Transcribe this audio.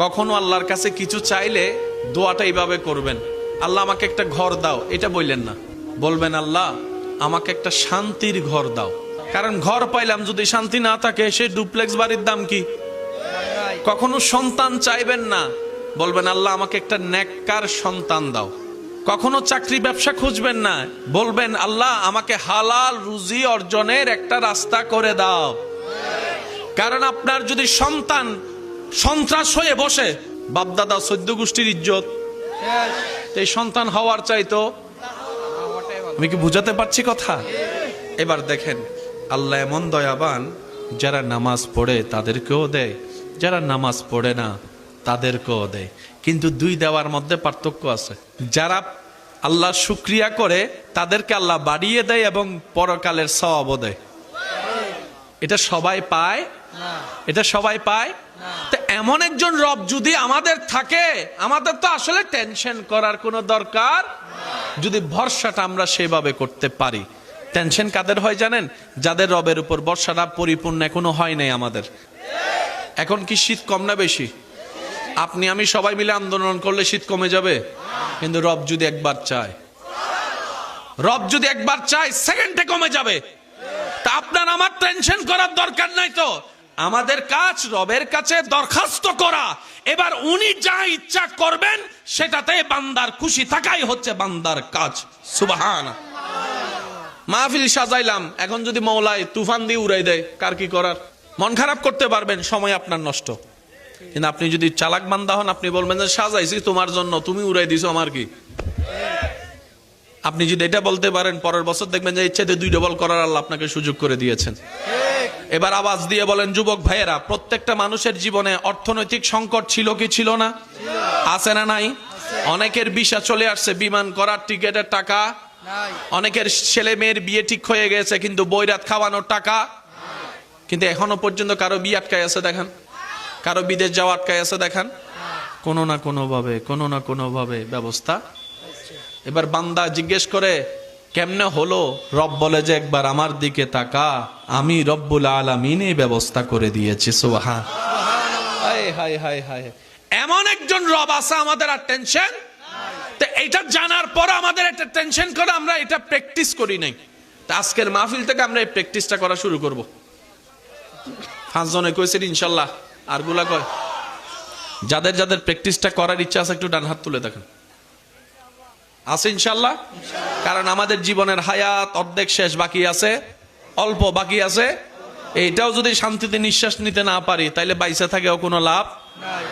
কখনো আল্লাহর কাছে কিছু চাইলে দোয়াটা এইভাবে করবেন, আল্লাহ আমাকে একটা ঘর দাও, এটা বললেন না। বলবেন আল্লাহ আমাকে একটা শান্তির ঘর দাও। কারণ ঘর পাইলাম যদি শান্তি না থাকে সে ডুপ্লেক্স বাড়ির দাম কি? কখনো সন্তান চাইবেন না, বলবেন আল্লাহ আমাকে একটা নেককার সন্তান দাও। কখনো চাকরি ব্যবসা খুঁজবেন না, বলবেন আল্লাহ আমাকে হালাল রুজি অর্জনের একটা রাস্তা করে দাও। কারণ আপনার যদি সন্তান সন্ত্রাস হয়ে বসে, বাপদাদা 14 গোষ্ঠীর ইজ্জত, এই সন্তান হওয়ার চাইতো। আমি কি বুঝাতে পারছি কথা? এবার দেখেন আল্লাহ এমন দয়াবান, যারা নামাজ পড়ে তাদেরকেও দেয়, যারা নামাজ পড়ে না তাদেরকেও দেয়। কিন্তু দুই দেওয়ার মধ্যে পার্থক্য আছে। যারা আল্লাহ শুকরিয়া করে তাদেরকে আল্লাহ বাড়িয়ে দেয় এবং পরকালের সওয়াবও দেয়। এটা সবাই পায়? এটা সবাই পায়? তো এমন একজন রব যদি আমাদের থাকে, আমাদের তো আসলে টেনশন করার কোনো দরকার, যদি ভরসাটা আমরা সেভাবে করতে পারি। টেনশন কাদের হয় জানেন? যাদের রবের উপর ভরসাটা পরিপূর্ণ এখনো হয় নাই আমাদের। এখন কি শীত কম না বেশি? আপনি আমি সবাই মিলে আন্দোলন করলে শীত কমে যাবে? কিন্তু রব যদি একবার চায়, রব যদি একবার চায় সেকেন্ডে কমে যাবে। তা আপনার আমার টেনশন করার দরকার নাই। তো আমাদের কাজ রবের কাছে দরখাস্ত করা, এবার উনি যা ইচ্ছা করবেন সেটাতে বান্দার খুশি থাকাই হচ্ছে বান্দার কাজ। সুবহানাল্লাহ। মাহফিল সাজাইলাম, এখন যদি মওলাই তুফান দিয়ে উড়াই দেয়, কার কি করার? মন খারাপ করতে পারবেন, সময় আপনার নষ্ট। কিন্তু আপনি যদি চালাক বান্দা হন, আপনি বলবেন যে সাজাইছি তোমার জন্য, তুমি উড়াই দিছো, আমার কি? আপনি যদি এটা বলতে পারেন, পরের বছর দেখবেন যে ইচ্ছেতে 2 ডবল করার আল্লাহ আপনাকে সুযোগ করে দিয়েছেন। এবার আওয়াজ দিয়ে বলেন যুবক ভাইয়েরা, প্রত্যেকটা মানুষের জীবনে অর্থনৈতিক সংকট ছিল কি ছিল না? আছে না নাই? অনেকের ভিসা চলে আসছে, বিমান করার টিকেটের টাকা। অনেকের ছেলে মেয়ের বিয়ে ঠিক হয়ে গেছে, কিন্তু বৈরাত খাওয়ানোর টাকা। কিন্তু এখনো পর্যন্ত কারো বিয়ে আটকায় আছে দেখেন, কারো বিদেশ যাওয়া আটকায় আছে দেখেন। কোনো না কোনো ভাবে ব্যবস্থা। এবার বান্দা জিজ্ঞেস করে কেমনে হলো? রব বলে যে একবার আমার দিকে তাকা, আমি রব্বুল আলামিনই ব্যবস্থা করে দিয়েছি। সুবহান। হায় হায় হায় হায়, এমন একজন রব আছে আমাদের আর টেনশন। তো এটা জানার পর আমাদের একটা টেনশন করে আমরা এটা প্র্যাকটিস করি নাই। তো আজকের মাহফিল থেকে আমরা এই প্র্যাকটিসটা করা শুরু করব। 5 জনে কইছেন ইনশাআল্লাহ, আর গুলা কয়। যাদের যাদের প্র্যাকটিসটা করার ইচ্ছা আছে একটু ডান হাত তুলে দেখেন। আছে ইনশাআল্লাহ? কারণ আমাদের জীবনের হায়াত অর্ধেক শেষ, বাকি আছে অল্প, বাকি আছে। এইটাও যদি শান্তিতে নিঃশ্বাস নিতে না পারি, তাইলে বাইসে থাকেও কোনো লাভ নাই।